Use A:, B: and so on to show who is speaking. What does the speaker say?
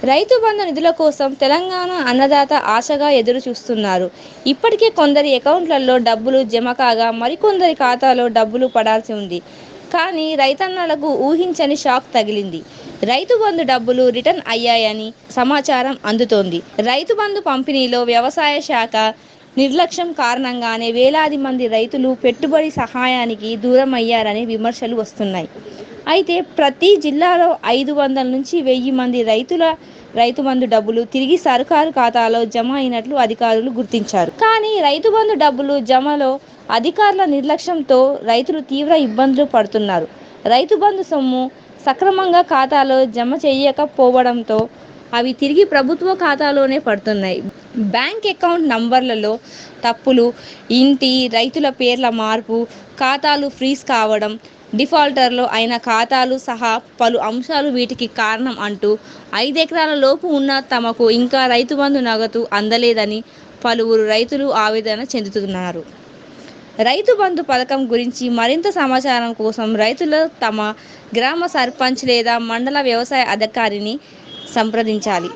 A: రైతు బంధు నిధుల కోసం తెలంగాణ అన్నదాత ఆశగా ఎదురు చూస్తున్నారు. ఇప్పటికే కొందరి అకౌంట్లలో డబ్బులు జమ కాగా మరికొందరి ఖాతాలో డబ్బులు పడాల్సి ఉంది. కానీ రైతన్నలకు ఊహించని షాక్ తగిలింది. రైతు బంధు డబ్బులు రిటర్న్ అయ్యాయని సమాచారం అందుతోంది. రైతు బంధు పంపిణీలో వ్యవసాయ శాఖ నిర్లక్ష్యం కారణంగానే వేలాది మంది రైతులు పెట్టుబడి సహాయానికి దూరమయ్యారని విమర్శలు వస్తున్నాయి. అయితే ప్రతి జిల్లాలో 500 నుంచి 1000 మంది రైతు బంధు డబ్బులు తిరిగి సర్కారు ఖాతాలో జమ అయినట్లు అధికారులు గుర్తించారు. కానీ రైతు బంధు డబ్బులు జమలో అధికారుల నిర్లక్ష్యంతో రైతులు తీవ్ర ఇబ్బందులు పడుతున్నారు. రైతు బంధు సొమ్ము సక్రమంగా ఖాతాలో జమ చేయకపోవడంతో అవి తిరిగి ప్రభుత్వ ఖాతాలోనే పడుతున్నాయి. బ్యాంక్ అకౌంట్ నంబర్లలో తప్పులు, ఇంటి రైతుల పేర్ల మార్పు, ఖాతాలు ఫ్రీజ్ కావడం, డిఫాల్టర్లు అయిన ఖాతాలు సహా పలు అంశాలు వీటికి కారణం అంటూ 5 ఎకరాల లోపు ఉన్న తమకు ఇంకా రైతు బంధు నగదు అందలేదని పలువురు రైతులు ఆవేదన చెందుతున్నారు. రైతు బంధు పథకం గురించి మరింత సమాచారం కోసం రైతులు తమ గ్రామ సర్పంచ్ లేదా మండల వ్యవసాయ అధికారిని సంప్రదించాలి.